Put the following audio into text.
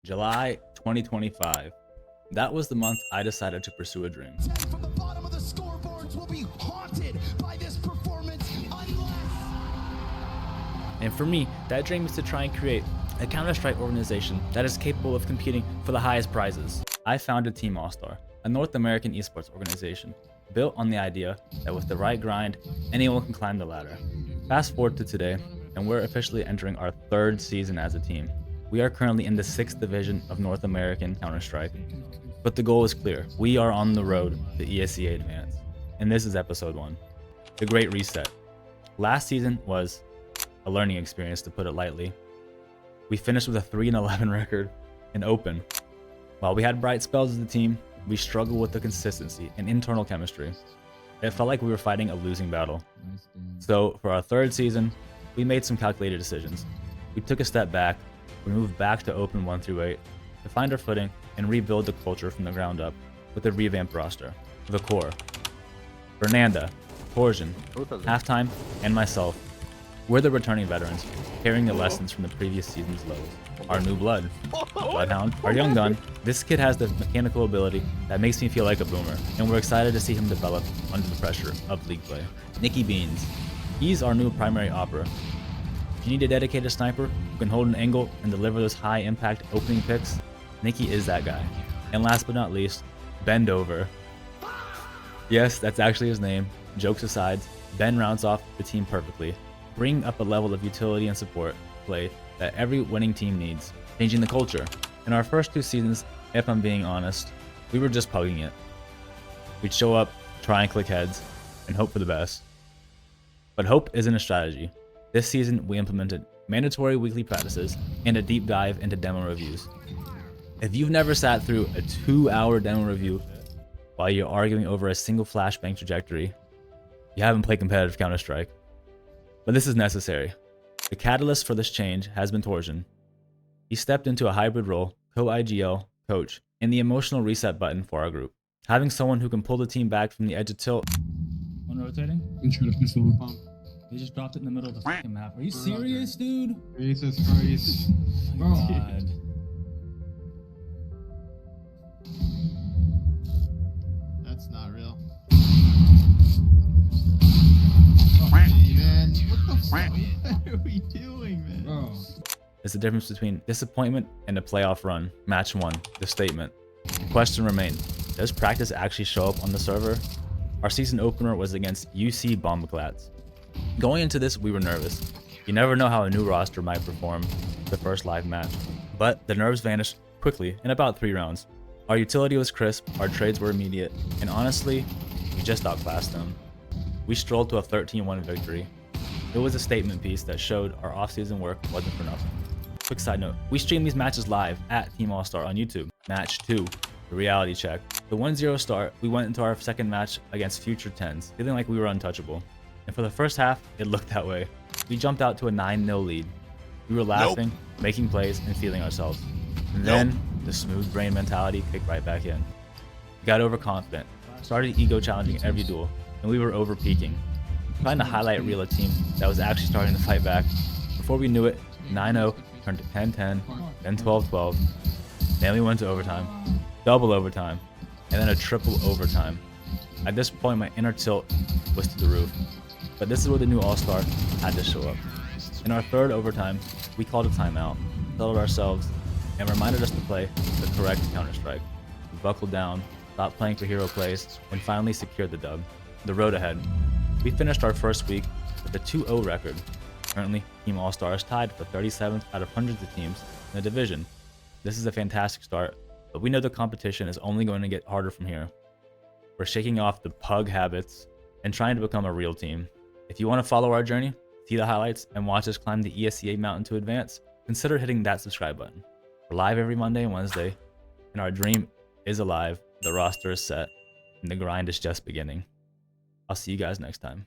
July 2025. That was the month I decided to pursue a dream. 10 from the bottom of the scoreboards will be haunted by this performance unless... And for me, that dream is to try and create a Counter-Strike organization that is capable of competing for the highest prizes. I founded Team Allstr, a North American esports organization, built on the idea that with the right grind, anyone can climb the ladder. Fast forward to today, and we're officially entering our 3rd season as a team. We are currently in the 6th division of North American Counter-Strike. But the goal is clear. We are on the road to ESEA Advanced. And this is episode 1. The Great Reset. Last season was a learning experience, to put it lightly. We finished with a 3-11 record in Open. While we had bright spells as a team, we struggled with the consistency and internal chemistry. It felt like we were fighting a losing battle. So for our 3rd season, we made some calculated decisions. We took a step back. We moved back to Open 1 through 8 to find our footing and rebuild the culture from the ground up with a revamped roster. The core: Fernanda, Torsion, Halftime, and myself. We're the returning veterans, carrying the lessons from the previous season's lows. Our new blood, Bloodhound, our young gun. This kid has the mechanical ability that makes me feel like a boomer, and we're excited to see him develop under the pressure of league play. Nicky Beans, he's our new primary opera. If you need a dedicated sniper who can hold an angle and deliver those high impact opening picks, Nicky is that guy. And last but not least, Bend Over. Yes, that's actually his name. Jokes aside, Ben rounds off the team perfectly, bringing up a level of utility and support play that every winning team needs, changing the culture. In our first 2 seasons, if I'm being honest, we were just pugging it. We'd show up, try and click heads, and hope for the best. But hope isn't a strategy. This season, we implemented mandatory weekly practices and a deep dive into demo reviews. If you've never sat through a 2-hour demo review while you're arguing over a single flashbang trajectory, you haven't played competitive Counter-Strike. But this is necessary. The catalyst for this change has been Torsion. He stepped into a hybrid role, co-IGL, coach, and the emotional reset button for our group. Having someone who can pull the team back from the edge of tilt. One rotating? I'm trying to pistol the pump. They just dropped it in the middle of the fucking map. Are you serious, dude? Jesus Christ. Oh my God. That's not real. Hey, man. What the fuck? What are we doing, man? Bro. There's a difference between disappointment and a playoff run. Match 1, the statement. The question remained, does practice actually show up on the server? Our season opener was against UC Bombaklats. Going into this, we were nervous. You never know how a new roster might perform the first live match. But the nerves vanished quickly in about 3 rounds. Our utility was crisp, our trades were immediate, and honestly, we just outclassed them. We strolled to a 13-1 victory. It was a statement piece that showed our off-season work wasn't for nothing. Quick side note, we stream these matches live at Team Allstr on YouTube. Match 2, the reality check. The 1-0 start, we went into our 2nd match against Future 10s, feeling like we were untouchable. And for the first half, it looked that way. We jumped out to a 9-0 lead. We were laughing, making plays, and feeling ourselves. And then, the smooth brain mentality kicked right back in. We got overconfident, started ego challenging every duel, and we were over peaking, trying to highlight reel a team that was actually starting to fight back. Before we knew it, 9-0 turned to 10-10, then 12-12. Then we went to overtime, double overtime, and then a triple overtime. At this point, my inner tilt was to the roof. But this is where the new All-Star had to show up. In our 3rd overtime, we called a timeout, settled ourselves, and reminded us to play the correct Counter-Strike. We buckled down, stopped playing for hero plays, and finally secured the dub. The road ahead. We finished our first week with a 2-0 record. Currently, Team Allstr is tied for 37th out of hundreds of teams in the division. This is a fantastic start, but we know the competition is only going to get harder from here. We're shaking off the pug habits and trying to become a real team. If you want to follow our journey, see the highlights, and watch us climb the ESEA mountain to advance, consider hitting that subscribe button. We're live every Monday and Wednesday, and our dream is alive, the roster is set, and the grind is just beginning. I'll see you guys next time.